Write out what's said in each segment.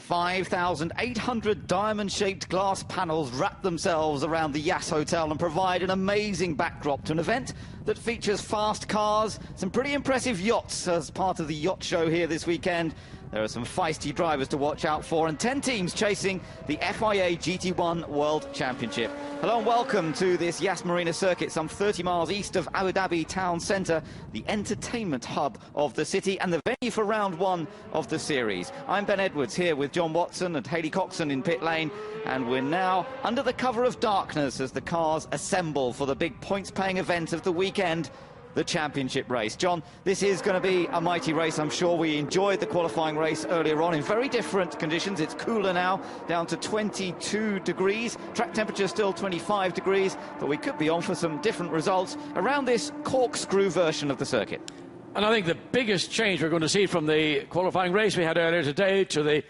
5,800 diamond-shaped glass panels wrap themselves around the Yas Hotel and provide an amazing backdrop to an event that features fast cars, some pretty impressive yachts as part of the yacht show here this weekend. There are some feisty drivers to watch out for and 10 teams chasing the FIA GT1 World Championship. Hello and welcome to this Yas Marina circuit, some 30 miles east of Abu Dhabi town centre, the entertainment hub of the city and the venue for round one of the series. I'm Ben Edwards here with John Watson and Hayley Coxon in pit lane, and we're now under the cover of darkness as the cars assemble for the big points-paying event of the weekend, the championship race. John, this is going to be a mighty race, I'm sure. We enjoyed the qualifying race earlier on in very different conditions. It's cooler now, down to 22 degrees. Track temperature still 25 degrees, but we could be on for some different results around this corkscrew version of the circuit. And I think the biggest change we're going to see from the qualifying race we had earlier today to the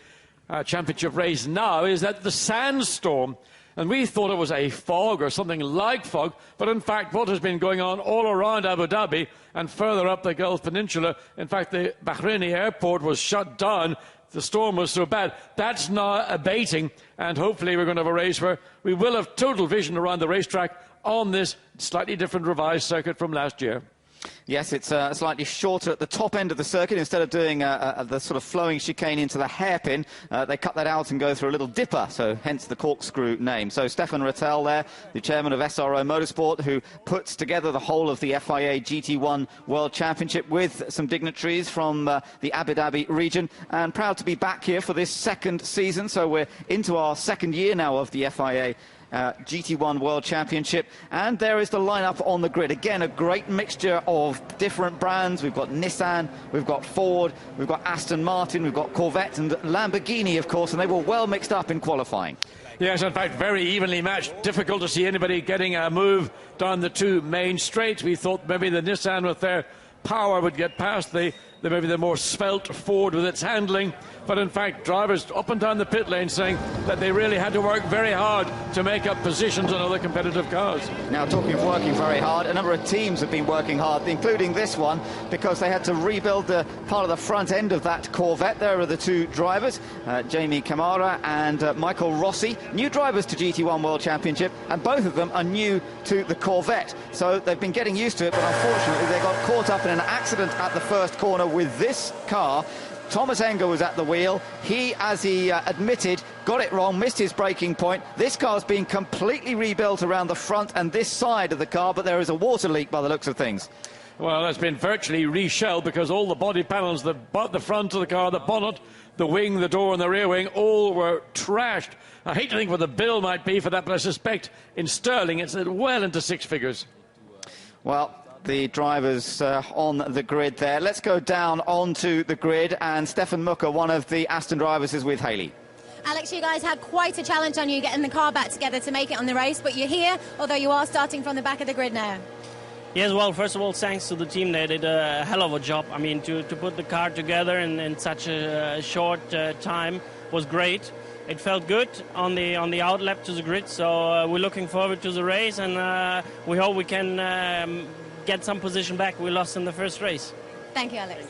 championship race now is that the sandstorm, and we thought it was a fog or something like fog, but in fact what has been going on all around Abu Dhabi and further up the Gulf Peninsula, in fact the Bahraini airport was shut down, the storm was so bad. That's now abating, and hopefully we're going to have a race where we will have total vision around the racetrack on this slightly different revised circuit from last year. Yes, it's slightly shorter at the top end of the circuit. Instead of doing the sort of flowing chicane into the hairpin, they cut that out and go through a little dipper, so hence the corkscrew name. So Stefan Rattel there, the chairman of SRO Motorsport, who puts together the whole of the FIA GT1 World Championship with some dignitaries from the Abu Dhabi region, and proud to be back here for this second season. So we're into our second year now of the FIA GT1 World Championship, and there is the lineup on the grid. Again, a great mixture of different brands. We've got Nissan, we've got Ford, we've got Aston Martin, we've got Corvette and Lamborghini, of course, and they were well mixed up in qualifying. Yes, in fact, very evenly matched. Difficult to see anybody getting a move down the two main straights. We thought maybe the Nissan with their power would get past maybe the more svelte Ford with its handling, but in fact drivers up and down the pit lane saying that they really had to work very hard to make up positions on other competitive cars. Now, talking of working very hard, a number of teams have been working hard, including this one, because they had to rebuild the part of the front end of that Corvette. There are the two drivers, Jamie Camara and Michael Rossi, new drivers to GT1 World Championship, and both of them are new to the Corvette, so they've been getting used to it, but unfortunately they got caught up in an accident at the first corner with this car. Thomas Enger was at the wheel. He, as he admitted, got it wrong, missed his braking point. This car's been completely rebuilt around the front and this side of the car, but there is a water leak by the looks of things. Well, it's been virtually reshelled because all the body panels, the front of the car, the bonnet, the wing, the door and the rear wing, all were trashed. I hate to think what the bill might be for that, but I suspect in sterling it's well into six figures. Well, the drivers on the grid there. Let's go down onto the grid, and Stefan Mucker, one of the Aston drivers, is with Hayley. Alex, you guys had quite a challenge on you getting the car back together to make it on the race, but you're here, although you are starting from the back of the grid now. Yes, well, first of all, thanks to the team. They did a hell of a job. I mean, to put the car together in such a short time was great. It felt good on the outlap to the grid, so we're looking forward to the race, and we hope we can get some position back we lost in the first race. Thank you, Alex.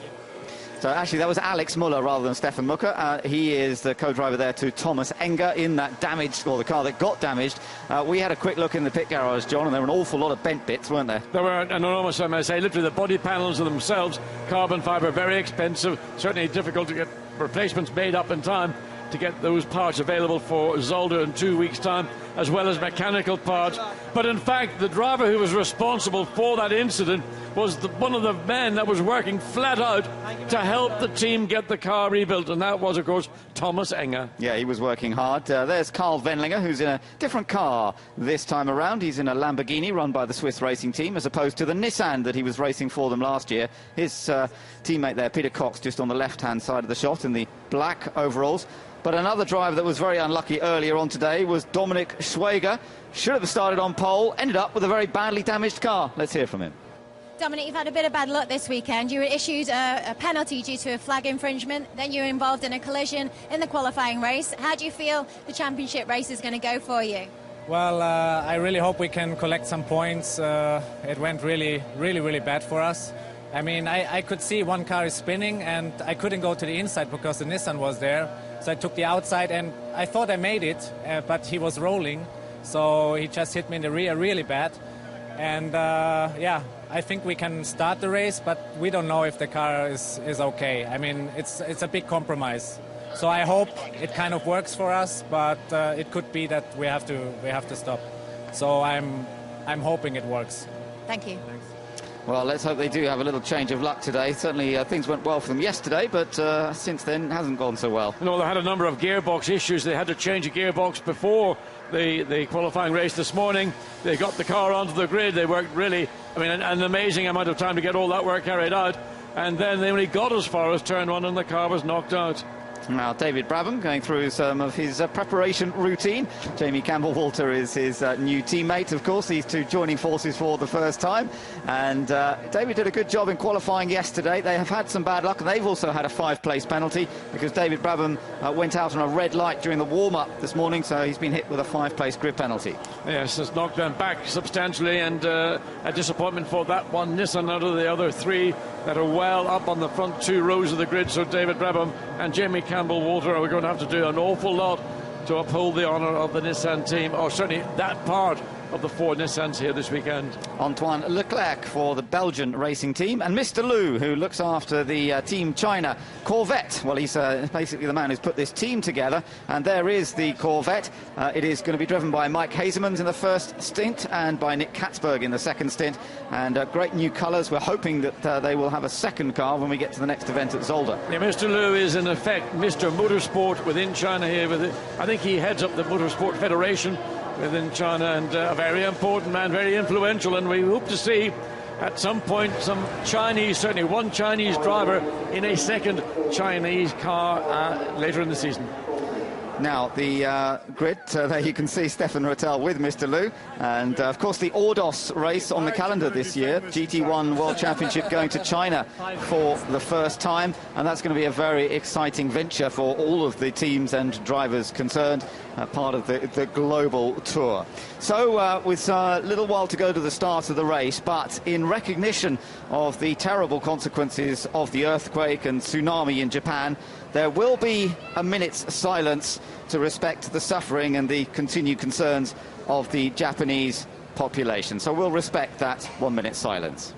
So actually that was Alex Muller rather than Stefan Mucker. He is the co-driver there to Thomas Enger in that damaged, or the car that got damaged. We had a quick look in the pit garage, John, and there were an awful lot of bent bits, weren't there? There were an enormous, I may say, literally the body panels themselves, carbon fibre, very expensive, certainly difficult to get replacements made up in time to get those parts available for Zolder in 2 weeks' time, as well as mechanical parts. But in fact, the driver who was responsible for that incident was one of the men that was working flat out to help the team get the car rebuilt, and that was, of course, Thomas Enger. Yeah, he was working hard. There's Carl Wendlinger, who's in a different car this time around. He's in a Lamborghini run by the Swiss racing team, as opposed to the Nissan that he was racing for them last year. His teammate there, Peter Cox, just on the left-hand side of the shot in the black overalls. But another driver that was very unlucky earlier on today was Dominic Schwager. Should have started on pole, ended up with a very badly damaged car. Let's hear from him. Dominic, you've had a bit of bad luck this weekend. You were issued a penalty due to a flag infringement, then you were involved in a collision in the qualifying race. How do you feel the championship race is going to go for you? Well, I really hope we can collect some points. It went really bad for us. I mean, I could see one car is spinning, and I couldn't go to the inside because the Nissan was there. So I took the outside, and I thought I made it, but he was rolling. So he just hit me in the rear really bad. And yeah, I think we can start the race, but we don't know if the car is okay. I mean, it's a big compromise. So I hope it kind of works for us, but it could be that we have to stop. So I'm hoping it works. Thank you. Thanks. Well, let's hope they do have a little change of luck today. Certainly things went well for them yesterday, but since then it hasn't gone so well. You know, they had a number of gearbox issues. They had to change a gearbox before the qualifying race this morning. They got the car onto the grid. They worked really, I mean, an amazing amount of time to get all that work carried out. And then they only got as far as turn one and the car was knocked out. Now, David Brabham going through some of his preparation routine. Jamie Campbell-Walter is his new teammate, of course. These two joining forces for the first time. And David did a good job in qualifying yesterday. They have had some bad luck, and they've also had a 5-place penalty because David Brabham went out on a red light during the warm-up this morning, so he's been hit with a 5-place grid penalty. Yes, it's knocked them back substantially, and a disappointment for that one Nissan out of the other three that are well up on the front 2 rows of the grid. So David Brabham and Jamie Campbell-Walter are going to have to do an awful lot to uphold the honour of the Nissan team, or certainly that part of the 4 Nissans here this weekend. Antoine Leclerc for the Belgian racing team, and Mr. Liu, who looks after the Team China Corvette. Well, he's basically the man who's put this team together, and there is the Corvette. It is going to be driven by Mike Hazemans in the first stint and by Nick Katzberg in the second stint, and great new colours. We're hoping that they will have a second car when we get to the next event at Zolder. Yeah, Mr. Liu is in effect Mr. Motorsport within China here. I think he heads up the Motorsport Federation within China, and a very important man, very influential, and we hope to see at some point some Chinese, certainly one Chinese driver in a second Chinese car later in the season. Now, the grid, there you can see Stefan Rattel with Mr. Liu. And, of course, the Ordos race on the calendar this year. GT1 World Championship going to China for the first time. And that's going to be a very exciting venture for all of the teams and drivers concerned, part of the global tour. So, with a little while to go to the start of the race, but in recognition of the terrible consequences of the earthquake and tsunami in Japan, there will be a minute's silence to respect the suffering and the continued concerns of the Japanese population. So we'll respect that 1 minute silence.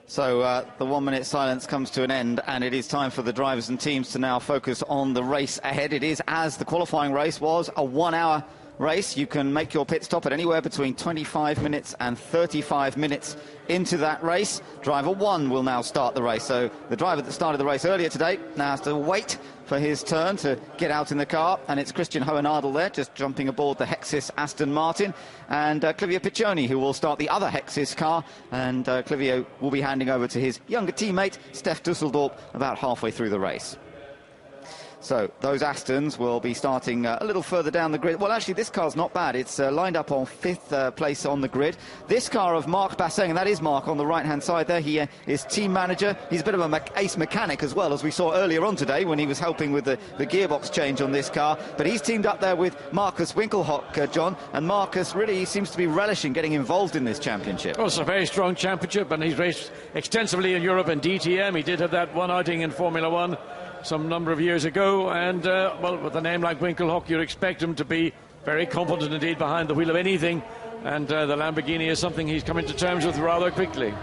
So the 1 minute silence comes to an end, and it is time for the drivers and teams to now focus on the race ahead. It is, as the qualifying race was, a 1 hour race. You can make your pit stop at anywhere between 25 minutes and 35 minutes into that race. Driver 1 will now start the race. So the driver that started the race earlier today now has to wait for his turn to get out in the car, and it's Christian Hohenadel there, just jumping aboard the Hexis Aston Martin, and Clivio Piccioni, who will start the other Hexis car, and Clivio will be handing over to his younger teammate, Stef Dusseldorp, about halfway through the race. So those Astons will be starting a little further down the grid. Well, actually, this car's not bad. It's lined up on 5th place on the grid. This car of Marc Basseng, and that is Marc on the right-hand side there. He is team manager. He's a bit of an ace mechanic as well, as we saw earlier on today when he was helping with the gearbox change on this car. But he's teamed up there with Marcus Winkelhock, John, and Marcus really seems to be relishing getting involved in this championship. Well, it's a very strong championship, and he's raced extensively in Europe and DTM. He did have that one outing in Formula One some number of years ago, and well, with a name like Winkelhock, you'd expect him to be very competent indeed behind the wheel of anything and the Lamborghini is something he's coming to terms with rather quickly.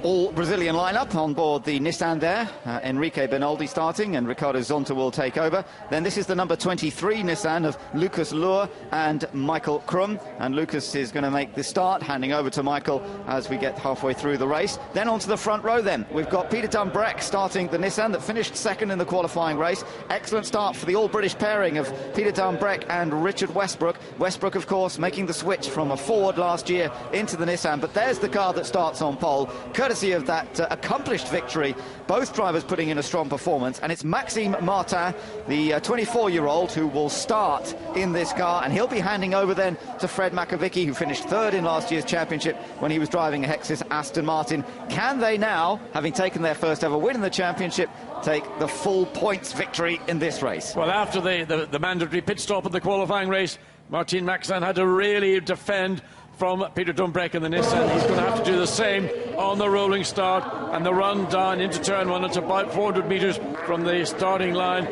All Brazilian lineup on board the Nissan there. Enrique Bernoldi starting, and Ricardo Zonta will take over. Then this is the number 23 Nissan of Lucas Luhr and Michael Krum. And Lucas is going to make the start, handing over to Michael as we get halfway through the race. Then onto the front row then. We've got Peter Dunbreck starting the Nissan that finished second in the qualifying race. Excellent start for the all-British pairing of Peter Dunbreck and Richard Westbrook. Westbrook, of course, making the switch from a Ford last year into the Nissan. But there's the car that starts on pole, courtesy of that accomplished victory. Both drivers putting in a strong performance, and it's Maxime Martin, the 24-year-old, who will start in this car, and he'll be handing over then to Fred Makovicky, who finished third in last year's championship when he was driving a Hexus Aston Martin. Can they now, having taken their first ever win in the championship, take the full points victory in this race? Well, after the mandatory pit stop of the qualifying race, Martin Maxan had to really defend from Peter Dunbreck in the Nissan. He's going to have to do the same on the rolling start, and the run down into turn one. It's about 400 metres from the starting line,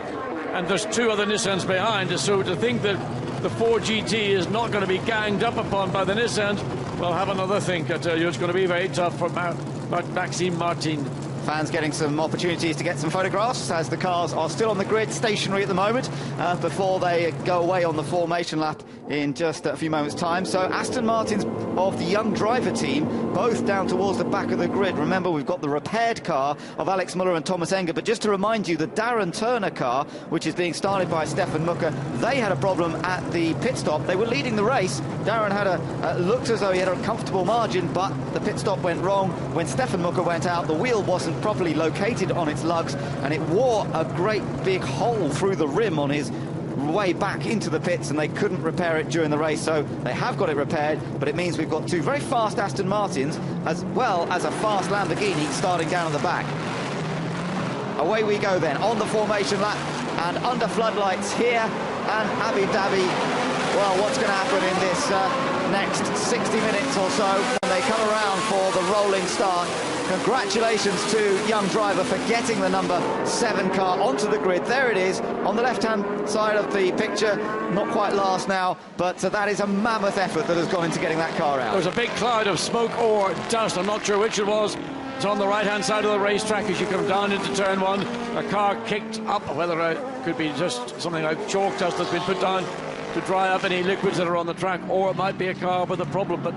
and there's two other Nissans behind. So to think that the Ford GT is not going to be ganged up upon by the Nissans, well, have another think. I tell you, it's going to be very tough for Maxime Martin. Fans getting some opportunities to get some photographs as the cars are still on the grid, stationary at the moment, before they go away on the formation lap in just a few moments' time. So Aston Martins of the young driver team, both down towards the back of the grid. Remember, we've got the repaired car of Alex Muller and Thomas Enger, but just to remind you, the Darren Turner car, which is being started by Stefan Mucker, they had a problem at the pit stop. They were leading the race. Darren had looked as though he had a comfortable margin, but the pit stop went wrong. When Stefan Mucker went out, the wheel wasn't properly located on its lugs, and it wore a great big hole through the rim on his way back into the pits, and they couldn't repair it during the race. So they have got it repaired, but it means we've got two very fast Aston Martins as well as a fast Lamborghini starting down at the back. Away we go then on the formation lap and under floodlights here and Abu Dhabi. Well, what's going to happen in this next 60 minutes or so when they come around for the rolling start? Congratulations to young driver for getting the number 7 car onto the grid. There it is on the left-hand side of the picture. Not quite last now, but that is a mammoth effort that has gone into getting that car out. There's a big cloud of smoke or dust. I'm not sure which it was. It's on the right-hand side of the racetrack as you come down into turn one. A car kicked up, whether it could be just something like chalk dust that's been put down to dry up any liquids that are on the track, or it might be a car with a problem, but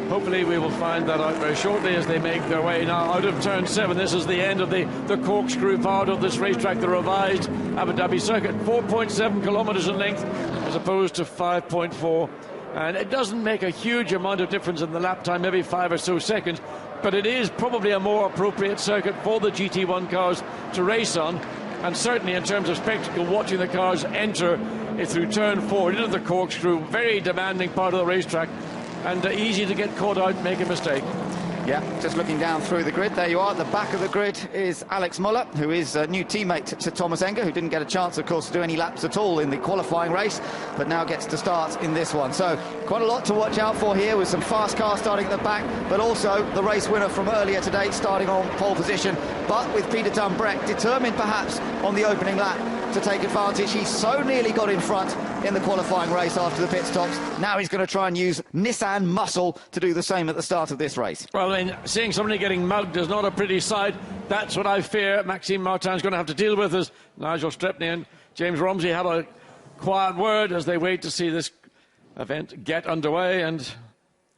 hopefully we will find that out very shortly as they make their way now out of turn 7. This is the end of the corkscrew part of this racetrack, the revised Abu Dhabi circuit. 4.7 kilometres in length as opposed to 5.4, and it doesn't make a huge amount of difference in the lap time, maybe 5 or so seconds, but it is probably a more appropriate circuit for the GT1 cars to race on, and certainly in terms of spectacle, watching the cars enter through turn 4 into the corkscrew, very demanding part of the racetrack, and easy to get caught out, make a mistake. Yeah, just looking down through the grid, there you are. At the back of the grid is Alex Muller, who is a new teammate to Thomas Enger, who didn't get a chance, of course, to do any laps at all in the qualifying race, but now gets to start in this one. So quite a lot to watch out for here, with some fast cars starting at the back, but also the race winner from earlier today starting on pole position, but with Peter Dunbreck determined perhaps on the opening lap to take advantage. He so nearly got in front in the qualifying race after the pit stops. Now he's going to try and use Nissan muscle to do the same at the start of this race. Well, I mean, seeing somebody getting mugged is not a pretty sight. That's what I fear Maxime Martin's going to have to deal with, as Nigel Strepney and James Romsey have a quiet word as they wait to see this event get underway. And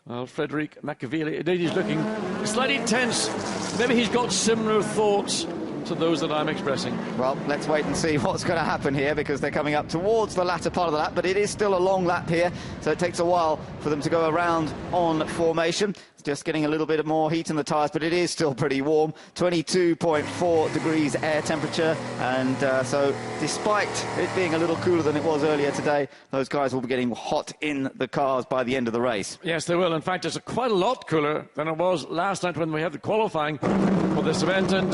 well, Frederic Machiavelli, he's looking slightly tense. Maybe he's got similar thoughts to those that I'm expressing. Well, let's wait and see what's going to happen here, because they're coming up towards the latter part of the lap, but it is still a long lap here, so it takes a while for them to go around on formation. It's just getting a little bit more heat in the tyres, but it is still pretty warm. 22.4 degrees air temperature, and so despite it being a little cooler than it was earlier today, those guys will be getting hot in the cars by the end of the race. Yes, they will. In fact, it's quite a lot cooler than it was last night when we had the qualifying for this event, and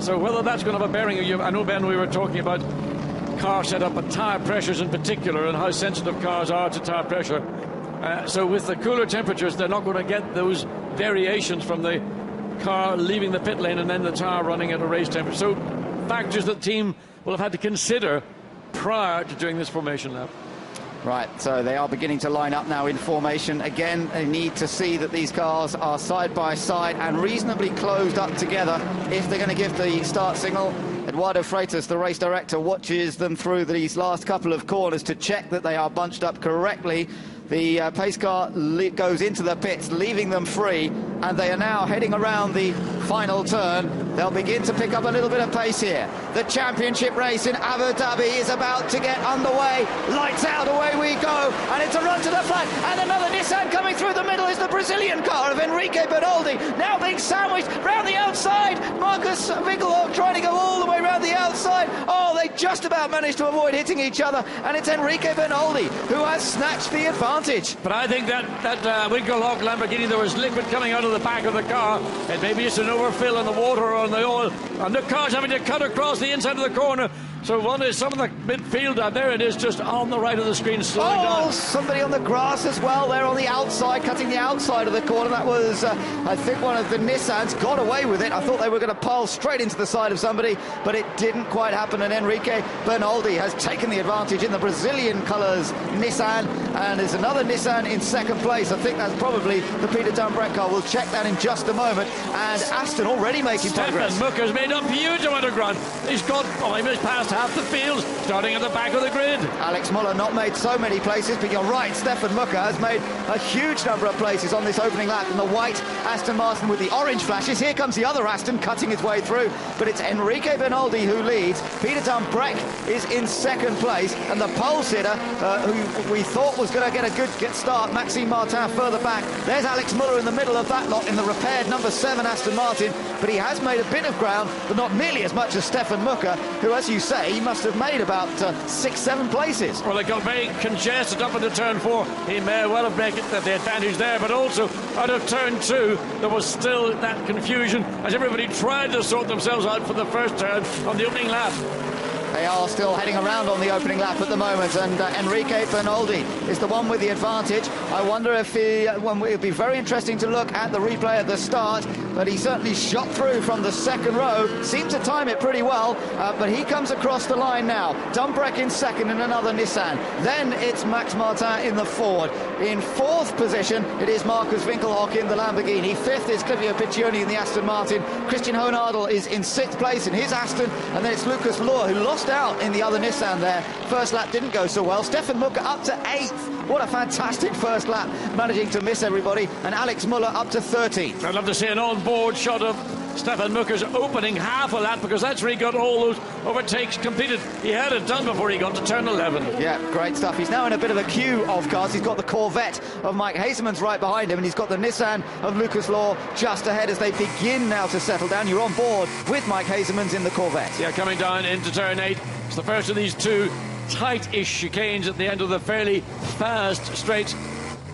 so whether that's going to have a bearing. I know, Ben, we were talking about car setup and tyre pressures in particular, and how sensitive cars are to tyre pressure. So with the cooler temperatures, they're not going to get those variations from the car leaving the pit lane and then the tyre running at a race temperature. So factors that the team will have had to consider prior to doing this formation lap. Right, so they are beginning to line up now in formation. Again, they need to see that these cars are side by side and reasonably closed up together if they're going to give the start signal. Eduardo Freitas, the race director, watches them through these last couple of corners to check that they are bunched up correctly. The pace car goes into the pits, leaving them free, and they are now heading around the final turn. They'll begin to pick up a little bit of pace here. The championship race in Abu Dhabi is about to get underway. Lights out, away we go, and it's a run to the flat, and another Nissan coming through the middle is the Brazilian car of Enrique Bernoldi, now being sandwiched round the outside. Marcus Winkelhock trying to go all the way round the outside. Oh, they just about managed to avoid hitting each other, and it's Enrique Bernoldi who has snatched the advantage. But I think that Winkelhock Lamborghini, there was liquid coming out of the back of the car. It maybe it's an overfill in the water or in the oil, and the car's having to cut across the inside of the corner. So one is some of the midfield out there. It is just on the right of the screen, slowing down. Somebody on the grass as well. They're on the outside, cutting the outside of the corner. That was, I think, one of the Nissans got away with it. I thought they were going to pile straight into the side of somebody, but it didn't quite happen. And Enrique Bernoldi has taken the advantage in the Brazilian colours Nissan, and there's another Nissan in second place. I think that's probably the Peter Dunbrek car. We'll check that in just a moment. And Aston already making progress. Stefan Mucker's made a huge amount of ground. He's got almost past half the field, starting at the back of the grid. Alex Muller not made so many places, but you're right, Stefan Mucker has made a huge number of places on this opening lap in the white Aston Martin with the orange flashes. Here comes the other Aston cutting his way through, but it's Enrique Bernoldi who leads. Peter Dunbrek is in second place, and the pole sitter, who we thought was going to get a good start, Maxime Martin further back. There's Alex Muller in the middle of that lot in the repaired number 7 Aston Martin, but he has made a bit of ground, but not nearly as much as Stefan Mucker, who, as you say, he must have made about 6-7 places. Well, it got very congested up into turn 4. He may well have made the advantage there, but also out of turn 2 there was still that confusion as everybody tried to sort themselves out for the first turn on the opening lap. They are still heading around on the opening lap at the moment, and Enrique Bernoldi is the one with the advantage. I wonder if it would be very interesting to look at the replay at the start, but he certainly shot through from the second row, seemed to time it pretty well, but he comes across the line now. Dunbrek in second in another Nissan. Then it's Max Martin in the Ford. In fourth position, it is Marcus Winkelhock in the Lamborghini. Fifth is Clivio Piccioni in the Aston Martin. Christian Hohnadel is in sixth place in his Aston, and then it's Lucas Lohr, who lost out in the other Nissan there. First lap didn't go so well. Stefan Mucker up to 8th. What a fantastic first lap, managing to miss everybody. And Alex Muller up to 13th. I'd love to see an on-board shot of Stefan Mucker's opening half of that, because that's where he got all those overtakes completed. He had it done before he got to turn 11. Yeah, great stuff. He's now in a bit of a queue of cars. He's got the Corvette of Mike Hasemans right behind him, and he's got the Nissan of Lucas Lohr just ahead as they begin now to settle down. You're on board with Mike Hasemans in the Corvette. Yeah, coming down into turn 8. It's the first of these two tight-ish chicanes at the end of the fairly fast straight.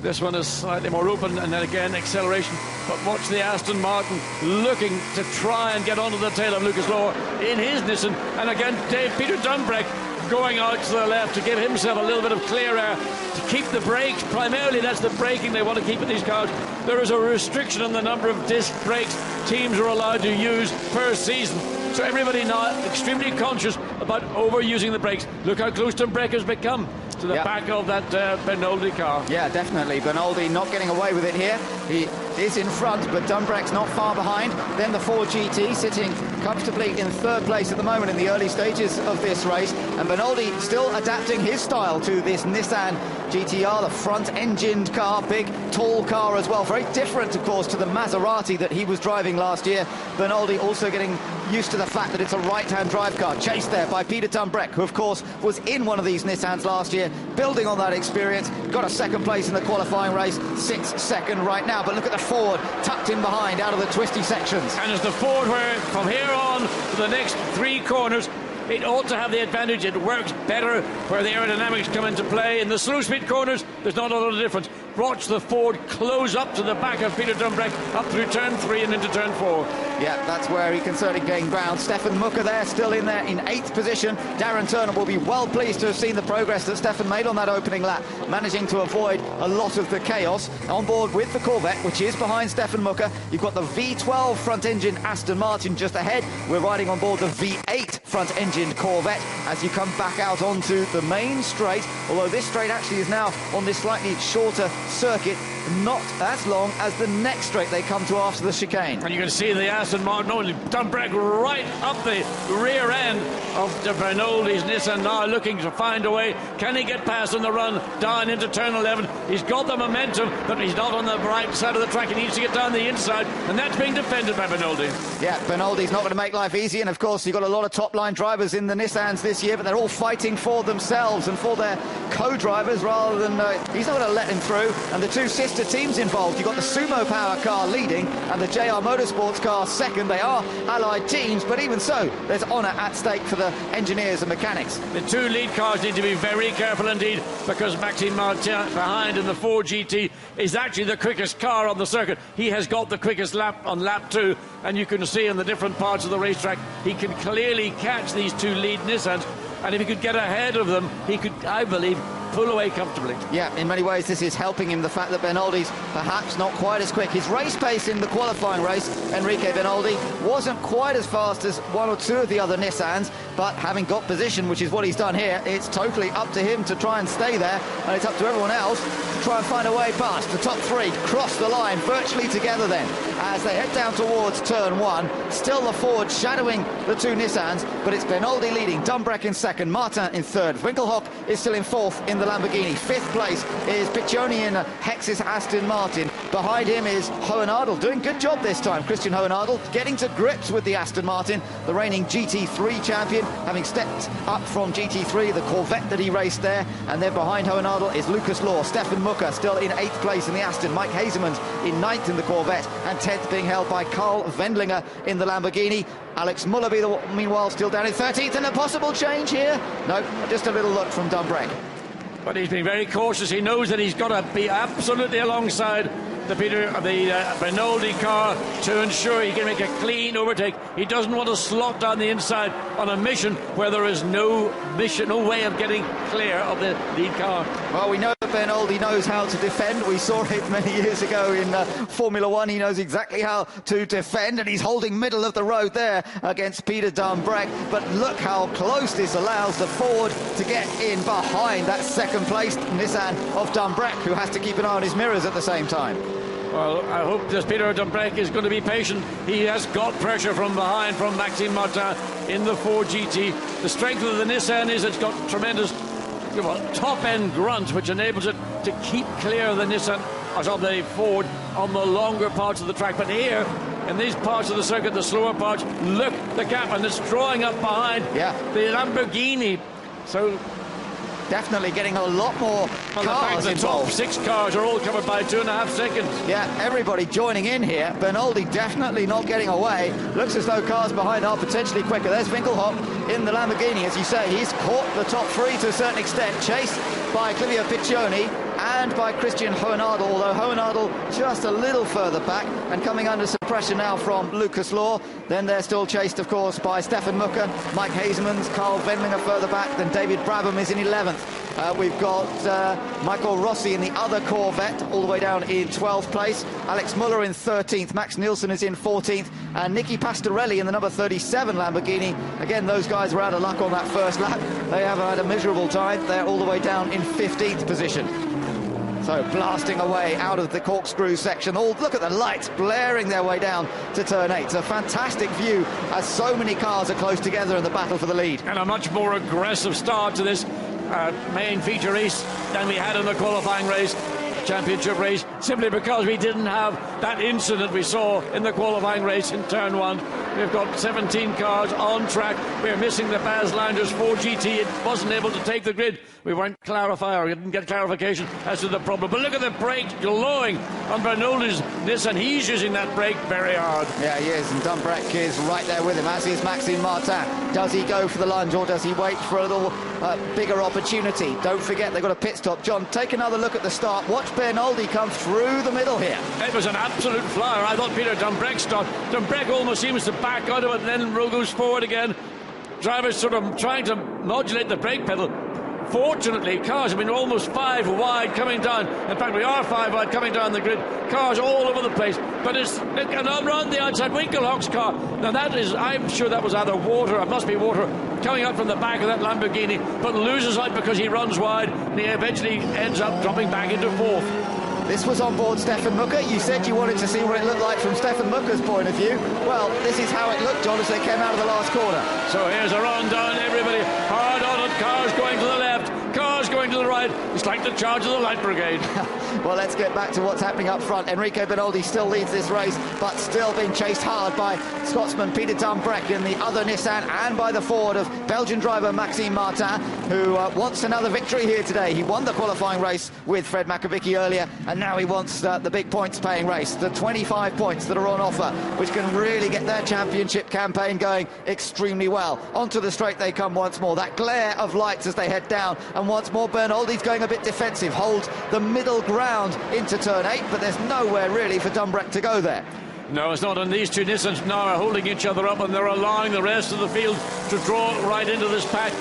This one is slightly more open, and then again acceleration. But watch the Aston Martin looking to try and get onto the tail of Lucas Lohr in his Nissan. And again, Peter Dunbrek going out to the left to give himself a little bit of clear air to keep the brakes. Primarily, that's the braking they want to keep in these cars. There is a restriction on the number of disc brakes teams are allowed to use per season. So everybody now extremely conscious about overusing the brakes. Look how close Dunbrek has become to the back of that Bernoldi car. Yeah, definitely. Bernoldi not getting away with it here. He is in front, but Dunbrek's not far behind. Then the Ford GT sitting comfortably in third place at the moment in the early stages of this race. And Bernoldi still adapting his style to this Nissan GTR, the front-engined car, big, tall car as well. Very different, of course, to the Maserati that he was driving last year. Bernoldi also getting used to the fact that it's a right-hand drive car, chased there by Peter Dunbrek, who, of course, was in one of these Nissans last year, building on that experience, got a second place in the qualifying race, sits second right now. But look at the Ford tucked in behind out of the twisty sections. And it's the Ford where, from here on to the next 3 corners, it ought to have the advantage. It works better where the aerodynamics come into play. In the slow speed corners, there's not a lot of difference. watch the Ford close up to the back of Peter Dumbreck, up through turn 3 and into turn 4. Yeah, that's where he can certainly gain ground. Stefan Mucker there, still in there in 8th position. Darren Turner will be well pleased to have seen the progress that Stefan made on that opening lap, managing to avoid a lot of the chaos. On board with the Corvette, which is behind Stefan Mucker. You've got the V12 front-engine Aston Martin just ahead. We're riding on board the V8 front-engined Corvette as you come back out onto the main straight, although this straight actually is now on this slightly shorter circuit, not as long as the next straight they come to after the chicane. And you can see the Aston Martin, only Dumbreck right up the rear end of the Bernoldi's Nissan now, looking to find a way. Can he get past on the run down into turn 11? He's got the momentum, but he's not on the right side of the track. He needs to get down the inside, and that's being defended by Bernoldi. Yeah, Bernoldi's not going to make life easy, and of course you've got a lot of top-line drivers in the Nissans this year, but they're all fighting for themselves and for their co-drivers rather than... he's not going to let him through, and the two sister teams involved. You've got the Sumo Power car leading and the JR Motorsports car second. They are allied teams, but even so, there's honour at stake for the engineers and mechanics. The two lead cars need to be very careful indeed, because Maxime Martin behind in the Ford GT is actually the quickest car on the circuit. He has got the quickest lap on lap 2, and you can see in the different parts of the racetrack he can clearly catch these two lead Nissans, and if he could get ahead of them, he could, I believe, pull away comfortably. Yeah, in many ways this is helping him, the fact that Bernoldi's perhaps not quite as quick. His race pace in the qualifying race, Enrique Bernoldi, wasn't quite as fast as one or two of the other Nissans, but having got position, which is what he's done here, it's totally up to him to try and stay there, and it's up to everyone else to try and find a way past. The top three cross the line virtually together then as they head down towards turn 1. Still the Ford shadowing the two Nissans, but it's Bernoldi leading, Dumbreck in second, Martin in third. Winkelhock is still in fourth in the Lamborghini. Fifth place is Piccioni in Hex's Aston Martin. Behind him is Hohenadel, doing good job this time. Christian Hohenadel getting to grips with the Aston Martin, the reigning GT3 champion, having stepped up from GT3, the Corvette that he raced there. And then behind Hohenadel is Lucas Law. Stefan Mucker still in 8th place in the Aston. Mike Hazelman's in 9th in the Corvette, and 10th being held by Carl Wendlinger in the Lamborghini. Alex Mullaby, meanwhile, still down in 13th, and a possible change here. No, just a little look from Dumbreck. But he's been very cautious. He knows that he's got to be absolutely alongside the Bernoldi car to ensure he can make a clean overtake. He doesn't want to slot down the inside on a mission where there is no way of getting clear of the lead car. Well, we know that Bernoldi knows how to defend. We saw it many years ago in Formula 1. He knows exactly how to defend, and he's holding middle of the road there against Peter Dumbreck. But look how close this allows the Ford to get in behind that second place Nissan of Dumbreck, who has to keep an eye on his mirrors at the same time. Well, I hope that Peter Dumbreck is going to be patient. He has got pressure from behind from Maxime Martin in the Ford GT. The strength of the Nissan is it's got tremendous top-end grunt, which enables it to keep clear of the Nissan, of the Ford, on the longer parts of the track. But here, in these parts of the circuit, the slower parts, look, the gap, and it's drawing up behind the Lamborghini. So definitely getting a lot more cars the top 6 cars are all covered by 2.5 seconds. Yeah, everybody joining in here. Bernoldi definitely not getting away. Looks as though cars behind are potentially quicker. There's Winkelhock in the Lamborghini, as you say. He's caught the top 3 to a certain extent, chased by Clivio Piccioni and by Christian Hohenadel, although Hohenadel just a little further back and coming under some pressure now from Lucas Law. Then they're still chased, of course, by Stefan Mucker, Mike Hazelmans, Carl Wendlinger further back, then David Brabham is in 11th. We've got Michael Rossi in the other Corvette, all the way down in 12th place. Alex Muller in 13th, Max Nielsen is in 14th, and Nicky Pastorelli in the number 37 Lamborghini. Again, those guys were out of luck on that first lap. They have had a miserable time. They're all the way down in 15th position. So blasting away out of the corkscrew section. Oh, look at the lights blaring their way down to turn 8. It's a fantastic view as so many cars are close together in the battle for the lead. And a much more aggressive start to this main feature race than we had in the qualifying race, championship race. simply because we didn't have that incident we saw in the qualifying race in turn 1. We've got 17 cars on track. We're missing the Baz Landers 4GT. It wasn't able to take the grid. We weren't clarified, or didn't get clarification as to the problem. But look at the brake glowing on Bernoldi's Nissan. He's using that brake very hard. Yeah, he is, and Dumbreck is right there with him, as is Maxime Martin. Does he go for the lunge, or does he wait for a little bigger opportunity? Don't forget, they've got a pit stop. John, take another look at the start. Watch Bernoldi come through the middle here. It was an absolute flyer. I thought Peter Dumbreck stopped. Dumbreck almost seems to back out of it, and then goes forward again. Drivers sort of trying to modulate the brake pedal. Fortunately, cars have been almost 5 wide coming down. In fact, we are 5 wide coming down the grid. Cars all over the place. But it's around the outside. Winkelhock's car. Now that is, I'm sure that was either water. It must be water coming out from the back of that Lamborghini. But loses out because he runs wide, and he eventually ends up dropping back into 4th. This was on board Stefan Mucker. You said you wanted to see what it looked like from Stefan Mucker's point of view. Well, this is how it looked, John, as they came out of the last corner. So here's a run down, everybody. Hard on it, cars going to the left, cars going to the right. It's like the charge of the Light Brigade. Well, let's get back to what's happening up front. Enrico Bernoldi still leads this race, but still being chased hard by Scotsman Peter Dumbreck in the other Nissan, and by the Ford of Belgian driver Maxime Martin, who wants another victory here today. He won the qualifying race with Fred Makavicki earlier, and now he wants the big points-paying race, the 25 points that are on offer, which can really get their championship campaign going extremely well. Onto the straight they come once more. That glare of lights as they head down, and once more Bernoldi's going a bit defensive, holds the middle ground into turn 8, but there's nowhere really for Dumbreck to go there. No, it's not, and these two Nissans now are holding each other up, and they're allowing the rest of the field to draw right into this pack.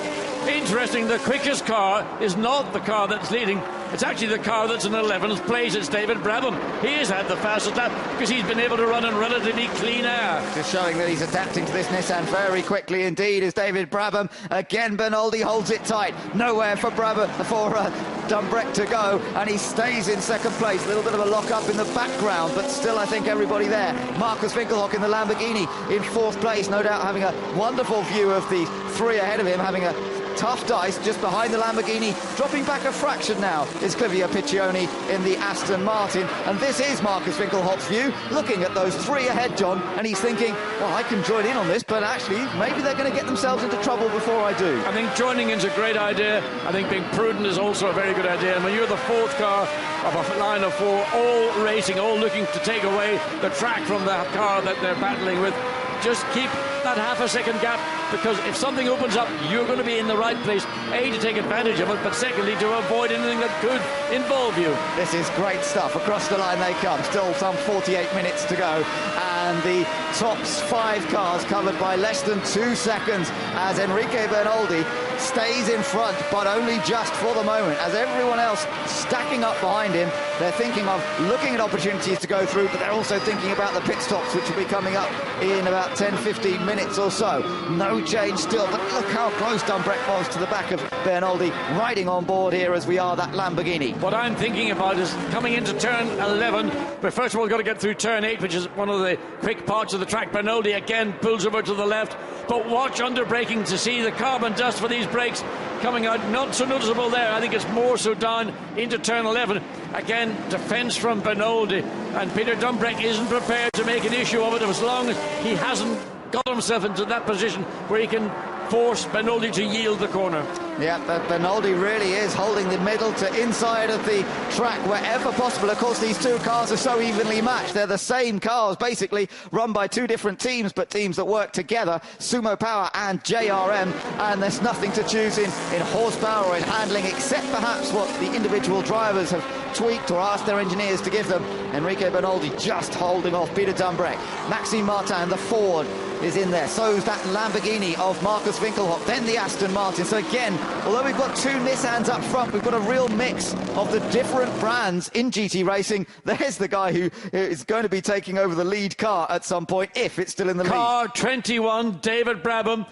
Interesting, the quickest car is not the car that's leading. It's actually the car that's in 11th place. It's David Brabham. He has had the fastest lap because he's been able to run in relatively clean air. Just showing that he's adapting to this Nissan very quickly indeed is David Brabham. Again, Bernoldi holds it tight. Nowhere for Dumbreck to go, and he stays in second place. A little bit of a lock-up in the background, but still I think everybody there. Markus Winkelhock in the Lamborghini in 4th place, no doubt having a wonderful view of the 3 ahead of him, having a tough dice just behind the Lamborghini. Dropping back a fraction now is Clivia Piccioni in the Aston Martin, and this is Markus Winkelhock's view, looking at those 3 ahead, John, and he's thinking, well, I can join in on this, but actually maybe they're going to get themselves into trouble before I do. I think joining in is a great idea. I think being prudent is also a very good idea, and when you're the 4th car of a line of 4, all racing, all looking to take away the track from the car that they're battling with, just keep that half a second gap, because if something opens up, you're going to be in the right place, A, to take advantage of it, but secondly, to avoid anything that could involve you. This is great stuff. Across the line they come. Still some 48 minutes to go, and the top 5 cars covered by less than 2 seconds as Enrique Bernoldi stays in front, but only just for the moment, as everyone else stacking up behind him. They're thinking of looking at opportunities to go through, but they're also thinking about the pit stops, which will be coming up in about 10-15 minutes or so. No change still, but look how close Dumbreck was to the back of Bernoldi, riding on board here as we are that Lamborghini. What I'm thinking about is coming into turn 11, but first of all, got to get through turn 8, which is one of the quick parts of the track. Bernoldi again pulls over to the left, but watch under braking to see the carbon dust for these brakes coming out. Not so noticeable there. I think it's more so down into turn 11. Again, defence from Bernoldi, and Peter Dumbreck isn't prepared to make an issue of it as long as he hasn't got himself into that position where he can force Bernoldi to yield the corner. Yeah, but Bernoldi really is holding the middle to inside of the track wherever possible. Of course, these 2 cars are so evenly matched. They're the same cars, basically, run by 2 different teams, but teams that work together, Sumo Power and JRM, and there's nothing to choose in horsepower or in handling, except perhaps what the individual drivers have tweaked or asked their engineers to give them. Enrique Bernoldi just holding off Peter Dumbreck. Maxime Martin, the Ford, is in there. So's that Lamborghini of Markus Winkelhock, then the Aston Martin. So again, although we've got 2 Nissans up front, we've got a real mix of the different brands in GT racing. There's the guy who is going to be taking over the lead car at some point, if it's still in the lead. Car 21, David Brabham,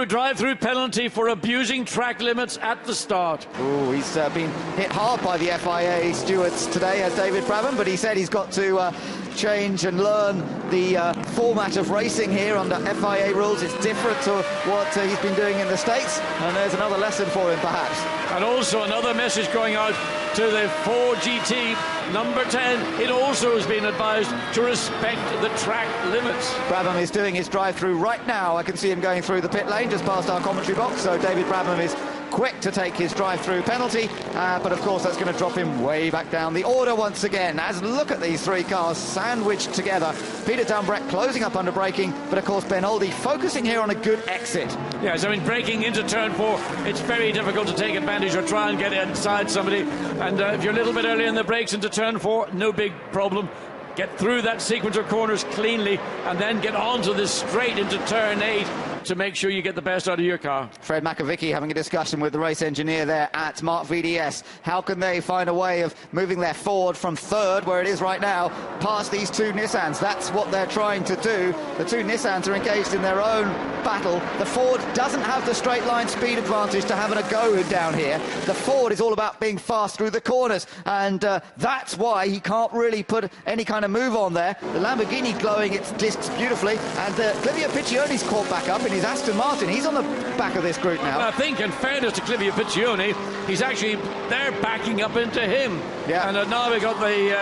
drive-through penalty for abusing track limits at the start. Oh, he's been hit hard by the FIA stewards today, as David Brabham, but he said he's got to change and learn the format of racing here under FIA rules. It's different to what he's been doing in the States, and there's another lesson for him perhaps. And also another message going out to the Ford GT number 10. It also has been advised to respect the track limits. Brabham is doing his drive-through right now. I can see him going through the pit lane just past our commentary box, so David Brabham is quick to take his drive-through penalty, but of course that's going to drop him way back down the order once again. As look at these three cars sandwiched together. Peter Dumbreck closing up under braking, but of course Ben Oldie focusing here on a good exit. Yes, I mean, braking into turn 4, it's very difficult to take advantage or try and get inside somebody, and if you're a little bit early in the brakes into turn 4, no big problem. Get through that sequence of corners cleanly and then get onto this straight into turn 8 to make sure you get the best out of your car. Fred McAvicky having a discussion with the race engineer there at Mark VDS. How can they find a way of moving their Ford from third, where it is right now, past these two Nissans? That's what they're trying to do. The two Nissans are engaged in their own battle. The Ford doesn't have the straight line speed advantage to having a go down here. The Ford is all about being fast through the corners, and that's why he can't really put any kind of move on there. The Lamborghini glowing its discs beautifully, and Clivio Piccione's caught back up in his Aston Martin. He's on the back of this group now. I think, in fairness to Clivio Piccione, he's actually, they're backing up into him. Yeah. And now we've got the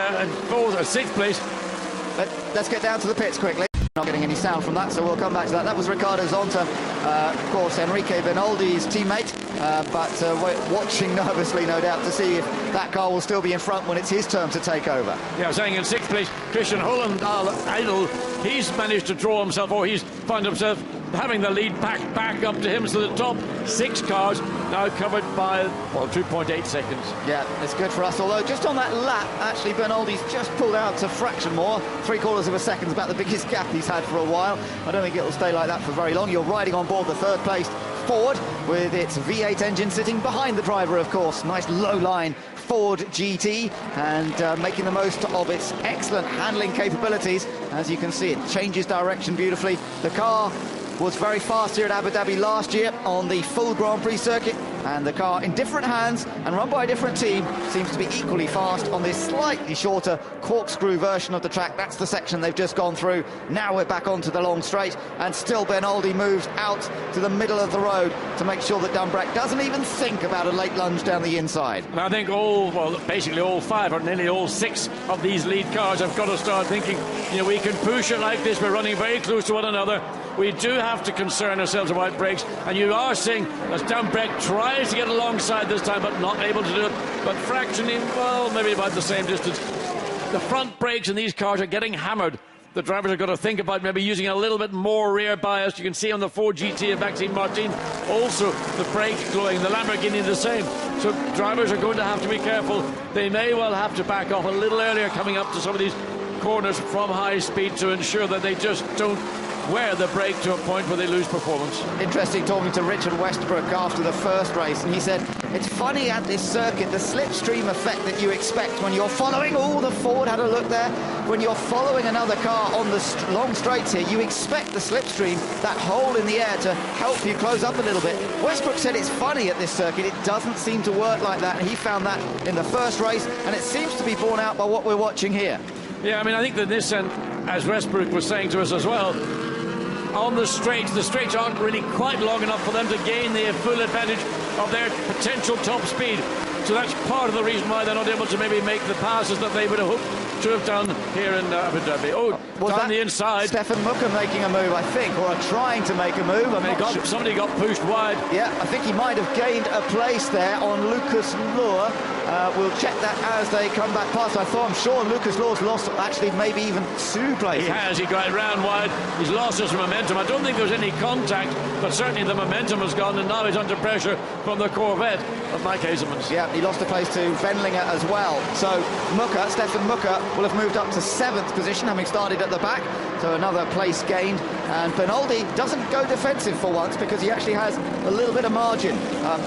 4th or 6th place. Let's get down to the pits quickly. Not getting any sound from that, so we'll come back to that. That was Ricardo Zonta, of course, Enrique Benoldi's teammate, but watching nervously, no doubt, to see if that car will still be in front when it's his turn to take over. Yeah, I was saying in 6th place, Christian Idle, he's managed to draw himself, or he's found himself having the lead packed back up to him, so the top 6 cars now covered by, well, 2.8 seconds. Yeah, it's good for us, although just on that lap, actually, Benoldi's just pulled out a fraction more. 3/4 of a second is about the biggest gap he's had for a while. I don't think it'll stay like that for very long. You're riding on board the 3rd place Ford with its V8 engine sitting behind the driver, of course. Nice low-line Ford GT, and making the most of its excellent handling capabilities. As you can see, it changes direction beautifully. The car was very fast here at Abu Dhabi last year on the full Grand Prix circuit, and the car in different hands and run by a different team seems to be equally fast on this slightly shorter corkscrew version of the track. That's the section they've just gone through. Now we're back onto the long straight, and still Ben Oldie moves out to the middle of the road to make sure that Dumbreck doesn't even think about a late lunge down the inside. And I think basically all 5 or nearly all 6 of these lead cars have got to start thinking, you know, we can push it like this. We're running very close to one another. We do have to concern ourselves about brakes, and you are seeing as Dumbreck tries to get alongside this time, but not able to do it, but fractioning, well, maybe about the same distance. The front brakes in these cars are getting hammered. The drivers are going to think about maybe using a little bit more rear bias. You can see on the Ford GT and Maxime Martin also the brake glowing, the Lamborghini the same. So drivers are going to have to be careful. They may well have to back off a little earlier coming up to some of these corners from high speed to ensure that they just don't wear the brake to a point where they lose performance. Interesting talking to Richard Westbrook after the first race, and he said it's funny at this circuit, the slipstream effect that you expect when you're following, the Ford had a look there, when you're following another car on the long straights here, you expect the slipstream, that hole in the air, to help you close up a little bit. Westbrook said it's funny at this circuit, it doesn't seem to work like that, and he found that in the first race, and it seems to be borne out by what we're watching here. Yeah, I mean, I think that Nissan, as Westbrook was saying to us as well, on the straights aren't really quite long enough for them to gain the full advantage of their potential top speed. So that's part of the reason why they're not able to maybe make the passes that they would have hoped to have done here in Abu Dhabi. Down the inside. Stefan Mucker making a move, I think, or trying to make a move. Somebody got pushed wide. Yeah, I think he might have gained a place there on Lucas Lohr. We'll check that as they come back past. I'm sure Lucas Lohr's lost actually maybe even 2 places. He has. He got round wide. He's lost his momentum. I don't think there's any contact, but certainly the momentum has gone, and now he's under pressure from the Corvette of Mike Hazelmans. Yeah, he lost a place to Wendlinger as well. So Stefan Mucker will have moved up to 7th position, having started at the back. So another place gained. And Benoldi doesn't go defensive for once, because he actually has a little bit of margin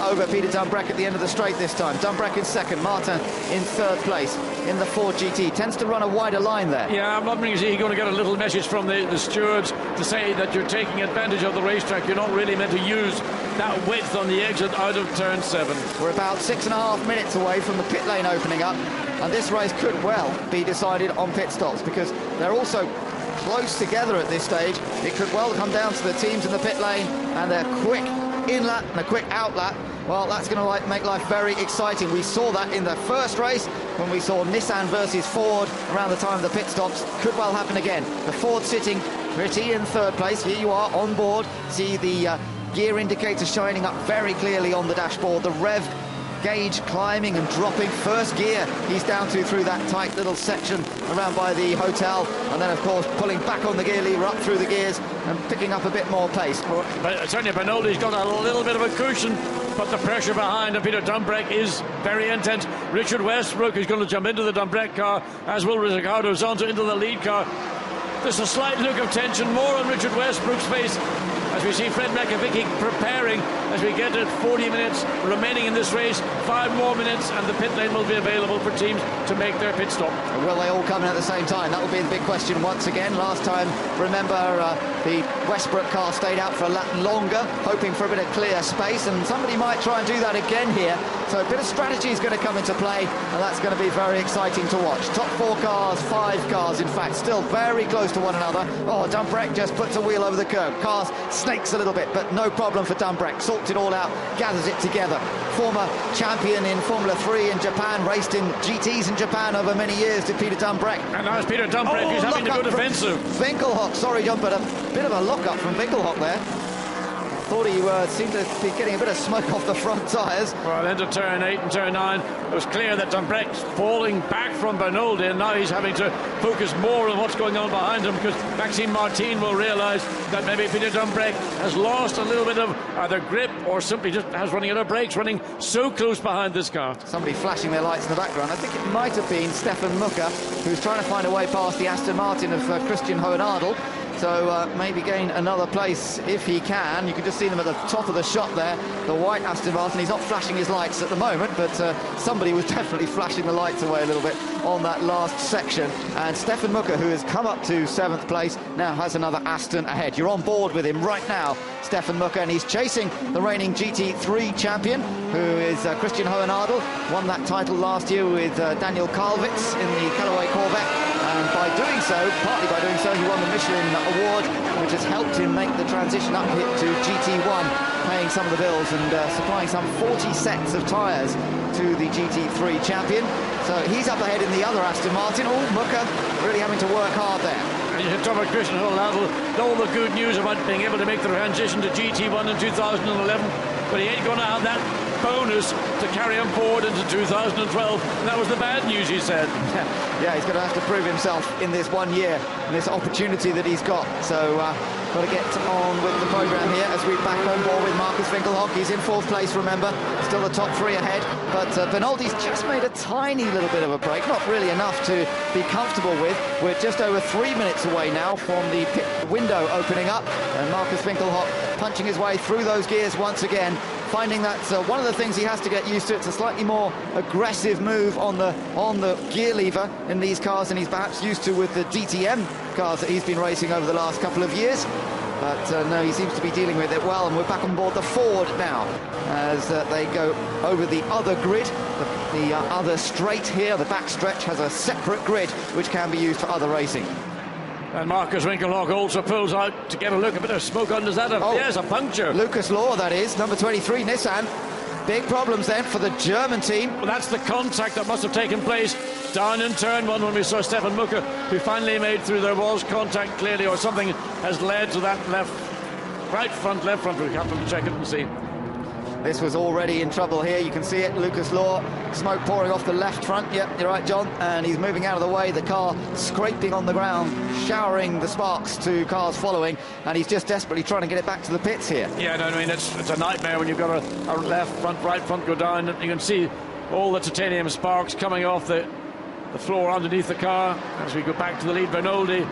over Peter Dumbreck at the end of the straight this time. Dumbreck in 2nd, Martin in 3rd place in the Ford GT. Tends to run a wider line there. Yeah, I'm wondering, is he going to get a little message from the stewards to say that you're taking advantage of the racetrack? You're not really meant to use that width on the exit out of turn 7. We're about 6.5 minutes away from the pit lane opening up. And this race could well be decided on pit stops, because they're also close together at this stage. It could well come down to the teams in the pit lane and their quick in-lap and a quick out-lap. Well, that's going to make life very exciting. We saw that in the first race when we saw Nissan versus Ford around the time of the pit stops. Could well happen again. The Ford sitting pretty in third place. Here you are on board. See the gear indicator shining up very clearly on the dashboard. The rev gauge climbing and dropping. First gear he's down to through that tight little section around by the hotel, and then of course pulling back on the gear lever up through the gears and picking up a bit more pace. But certainly Bernoldi's got a little bit of a cushion, but the pressure behind Peter Dumbrek is very intense. Richard Westbrook is going to jump into the Dumbrek car, as will Ricardo Zonta into the lead car. There's a slight look of tension more on Richard Westbrook's face as we see Fred Makavicki preparing as we get at 40 minutes remaining in this race. 5 more minutes and the pit lane will be available for teams to make their pit stop. Will they all come in at the same time? That will be the big question once again. Last time, remember, the Westbrook car stayed out for a lap longer, hoping for a bit of clear space, and somebody might try and do that again here. So a bit of strategy is going to come into play, and that's going to be very exciting to watch. Top 4 cars, 5 cars, in fact, still very close to one another. Oh, Dumbrek just puts a wheel over the curb. Cars snakes a little bit, but no problem for Dumbrek. Sorts it all out, gathers it together. Former champion in Formula 3 in Japan, raced in GTs in Japan over many years, did Peter Dumbrek. And now it's Peter Dumbrek who's having to go defensive. Winkelhock, sorry John, but a bit of a lock-up from Winkelhock there. Thought he seemed to be getting a bit of smoke off the front tyres. Well, into turn 8 and turn 9, it was clear that Dumbrek's falling back from Bernoldi, and now he's having to focus more on what's going on behind him, because Maxime Martin will realise that maybe Peter Dumbrek has lost a little bit of either grip or simply just has running out of brakes, running so close behind this car. Somebody flashing their lights in the background. I think it might have been Stefan Mucker, who's trying to find a way past the Aston Martin of Christian Hohenadel. So maybe gain another place if he can. You can just see them at the top of the shot there, the white Aston Martin. He's not flashing his lights at the moment, but somebody was definitely flashing the lights away a little bit on that last section. And Stefan Mucker, who has come up to 7th place, now has another Aston ahead. You're on board with him right now, Stefan Mucker, and he's chasing the reigning GT3 champion, who is Christian Hohenadel. Won that title last year with Daniel Kalvitz in the Callaway Corvette. And by doing so, partly by doing so, he won the Michelin Award, which has helped him make the transition up here to GT1, paying some of the bills and supplying some 40 sets of tyres to the GT3 champion. So he's up ahead in the other Aston Martin. Oh, Mucker really having to work hard there. And you talk about Christian Hohenadel, all the good news about being able to make the transition to GT1 in 2011, but he ain't going to have that bonus to carry him forward into 2012. And that was the bad news, he said. Yeah, he's going to have to prove himself in this 1 year, and this opportunity that he's got. So got to get on with the programme here as we back on board with Marcus Winkelhock. He's in 4th place, remember, still the top 3 ahead, but Bernoldi's just made a tiny little bit of a break, not really enough to be comfortable with. We're just over 3 minutes away now from the pit window opening up, and Marcus Winkelhock punching his way through those gears once again, finding that one of the things he has to get used to. It's a slightly more aggressive move on the gear lever in these cars than he's perhaps used to with the DTM cars that he's been racing over the last couple of years. But no, he seems to be dealing with it well, and we're back on board the Ford now as they go over the other grid. The other straight here, the back stretch, has a separate grid which can be used for other racing. And Marcus Winkelhock also pulls out to get a look, a bit of smoke under that. Yes, a puncture. Lucas Law, that is, number 23, Nissan. Big problems then for the German team. Well, that's the contact that must have taken place down in turn 1 when we saw Stefan Mucker, who finally made through. There was contact clearly, or something has led to that right front, left front. We have to check it and see. This was already in trouble here. You can see it, Lucas Law, smoke pouring off the left front. Yep, you're right, John. And he's moving out of the way. The car scraping on the ground, showering the sparks to cars following. And he's just desperately trying to get it back to the pits here. Yeah, no, I mean, it's a nightmare when you've got a left front, right front go down. You can see all the titanium sparks coming off the floor underneath the car as we go back to the lead. Bernoldi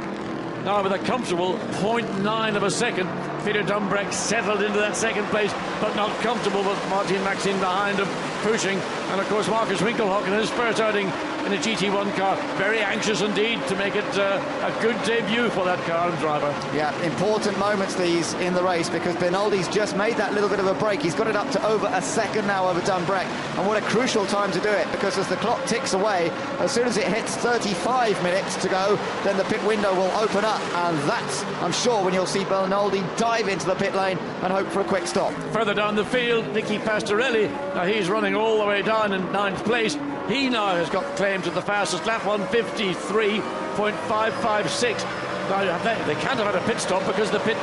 now with a comfortable 0.9 of a second. Peter Dumbrek settled into that 2nd place, but not comfortable with Martin Maxine behind him, pushing. And of course Marcus Winkelhock in his first outing in a GT1 car. Very anxious indeed to make it a good debut for that car and driver. Yeah, important moments these in the race, because Bernoldi's just made that little bit of a break. He's got it up to over a second now over Dumbreck, and what a crucial time to do it, because as the clock ticks away, as soon as it hits 35 minutes to go, then the pit window will open up, and that's, I'm sure, when you'll see Bernoldi dive into the pit lane and hope for a quick stop. Further down the field, Nicky Pastorelli, now he's running all the way down in 9th place. He now has got claim to the fastest lap, 1:53.556. Now, they can't have had a pit stop because the pit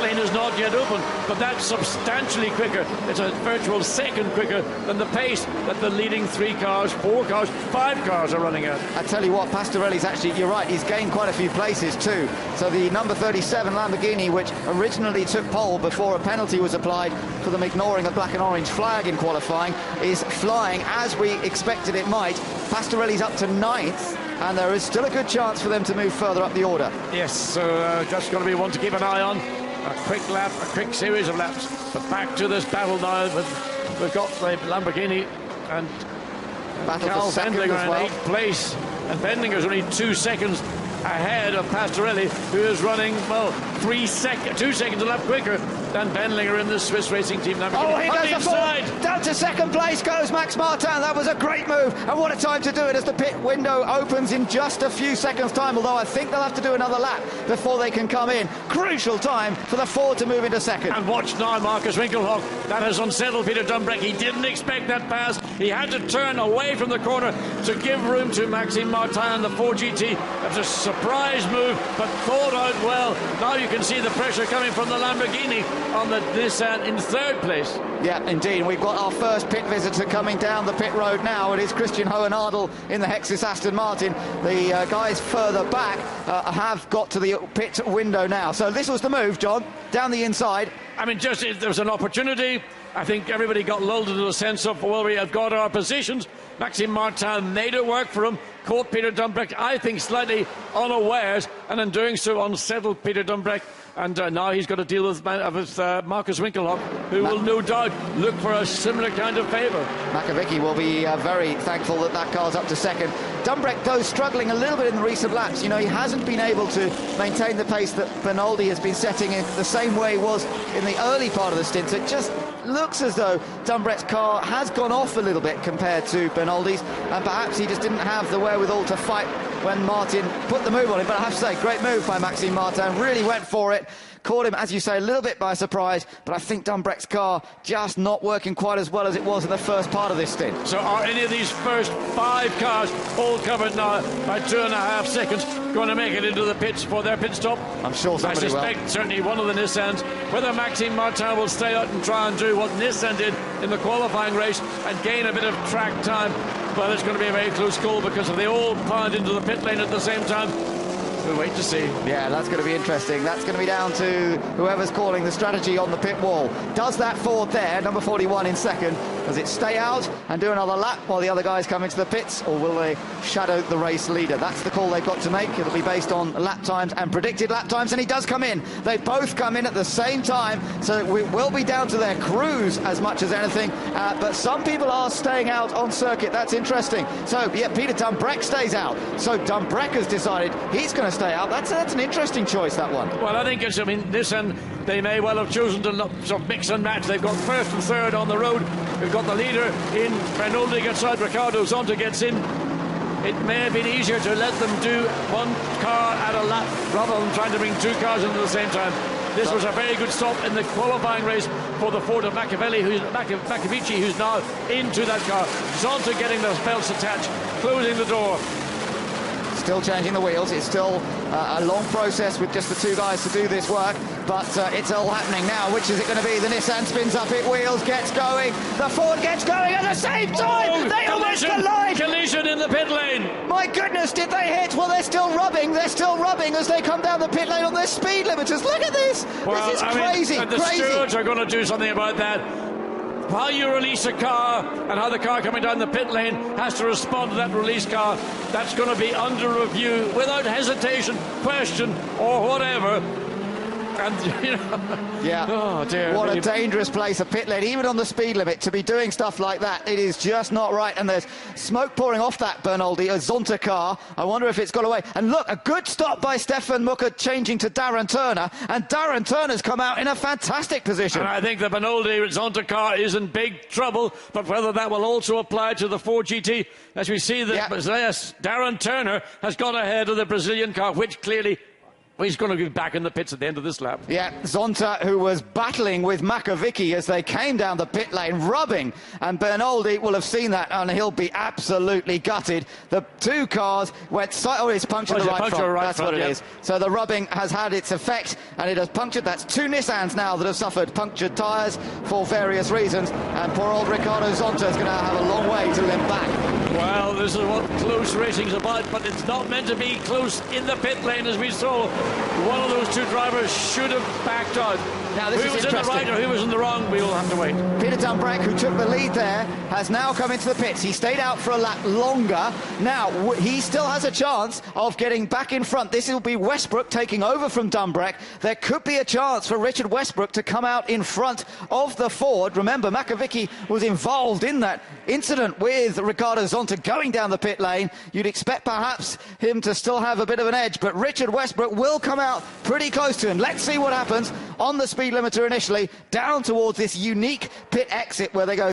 lane is not yet open, but that's substantially quicker. It's a virtual second quicker than the pace that the leading 3 cars, 4 cars, 5 cars are running at. I tell you what, Pastorelli's actually, you're right, he's gained quite a few places too. So the number 37 Lamborghini, which originally took pole before a penalty was applied for them ignoring a black and orange flag in qualifying, is flying as we expected it might. Pastorelli's up to 9th. And there is still a good chance for them to move further up the order. Yes, so just going to be one to keep an eye on. A quick lap, a quick series of laps. But back to this battle now. We've got the Lamborghini and Carl Bendlinger in 8th place. And Bendlinger's only 2 seconds ahead of Pastorelli, who is running, well, 2 seconds a lap quicker than Bendlinger in the Swiss Racing Team Lamborghini. Oh, he goes inside. Down to second place goes Max Martin. That was a great move, and what a time to do it as the pit window opens in just a few seconds' time, although I think they'll have to do another lap before they can come in. Crucial time for the Ford to move into second. And watch now, Marcus Winkelhock. That has unsettled Peter Dumbreck. He didn't expect that pass. He had to turn away from the corner to give room to Maxime Martin and the Ford GT. That was a surprise move, but thought out well. Now you can see the pressure coming from the Lamborghini on the Nissan in 3rd place. Yeah, indeed. We've got our first pit visitor coming down the pit road now. It is Christian Hohenadel in the Hexus Aston Martin. The guys further back have got to the pit window now. So this was the move, John, down the inside. I mean, just there was an opportunity. I think everybody got lulled into a sense of, well, we have got our positions. Maxime Martin made it work for him, caught Peter Dumbreck, I think, slightly unawares, and in doing so unsettled Peter Dumbreck. And now he's got to deal with Marcus Winkelhock, who will no doubt look for a similar kind of favour. Makovic will be very thankful that that car's up to second. Dumbreck, though, struggling a little bit in the recent laps. You know, he hasn't been able to maintain the pace that Bernoldi has been setting in the same way he was in the early part of the stint. So it just looks as though Dumbreck's car has gone off a little bit compared to Bernoldi's, and perhaps he just didn't have the wherewithal to fight when Martin put the move on him. But I have to say, great move by Maxime Martin, really went for it. Caught him, as you say, a little bit by surprise, but I think Dumbreck's car just not working quite as well as it was in the first part of this stint. So are any of these first 5 cars, all covered now by 2.5 seconds, going to make it into the pits for their pit stop? I'm sure somebody will. I suspect certainly one of the Nissans. Whether Maxime Martin will stay out and try and do what Nissan did in the qualifying race and gain a bit of track time, well, it's going to be a very close call because if they all piled into the pit lane at the same time, we'll wait to see. Yeah, that's going to be interesting. That's going to be down to whoever's calling the strategy on the pit wall. Does that Ford there, number 41 in second, does it stay out and do another lap while the other guys come into the pits, or will they shadow the race leader? That's the call they've got to make. It'll be based on lap times and predicted lap times, and he does come in. They both come in at the same time, so it will be down to their crews as much as anything, but some people are staying out on circuit. That's interesting. So, yeah, Peter Dumbreck stays out. So Dumbreck has decided he's going to stay out. That's an interesting choice, that one. Well, I think it's, I mean, Nissan, they may well have chosen to sort of mix and match. They've got 1st and 3rd on the road. We've got the leader in. Bernoldi gets out, Ricardo Zonta gets in. It may have been easier to let them do one car at a lap rather than trying to bring 2 cars into the same time. This was a very good stop in the qualifying race for the Ford of Makovici, who's now into that car. Zonta getting the belts attached, closing the door. Still changing the wheels. It's still a long process with just the 2 guys to do this work, but it's all happening now. Which is it going to be? The Nissan spins up, it wheels, gets going. The Ford gets going at the same time. Oh, they almost collide. Collision in the pit lane. My goodness, did they hit? Well, they're still rubbing. They're still rubbing as they come down the pit lane on their speed limiters. Look at this. Well, this is crazy. The stewards are going to do something about that. While you release a car and how the car coming down the pit lane has to respond to that release car, that's going to be under review without hesitation, question or whatever. And, you know, Yeah. oh dear. What a me. dangerous place, a pit lane, even on the speed limit, to be doing stuff like that. It is just not right. And there's smoke pouring off that Bernoldi, a Zonta car. I wonder if it's got away. And look, a good stop by Stefan Mucker changing to Darren Turner. And Darren Turner's come out in a fantastic position. And I think the Bernoldi Zonta car is in big trouble, but whether that will also apply to the 4GT, as we see that, yes, Darren Turner has gone ahead of the Brazilian car, which clearly he's going to be back in the pits at the end of this lap. Yeah, Zonta, who was battling with Makovic as they came down the pit lane, rubbing, and Bernoldi will have seen that, and he'll be absolutely gutted. The two cars went... Oh, it's punctured the right front. That's what it is. So the rubbing has had its effect, and it has punctured. That's two Nissans now that have suffered punctured tyres for various reasons, and poor old Ricardo Zonta is going to have a long way to limp back. Well, this is what close racing's about, but it's not meant to be close in the pit lane, as we saw. One of those two drivers should have backed out. Now, this who is was in the right or who was in the wrong, we will have to wait. Peter Dumbreck, who took the lead there, has now come into the pits. He stayed out for a lap longer. Now, he still has a chance of getting back in front. This will be Westbrook taking over from Dumbreck. There could be a chance for Richard Westbrook to come out in front of the Ford. Remember, Makovic was involved in that incident with Ricardo Zonta going down the pit lane. You'd expect perhaps him to still have a bit of an edge, but Richard Westbrook will come out pretty close to him. Let's see what happens on the speed limiter initially, down towards this unique pit exit where they go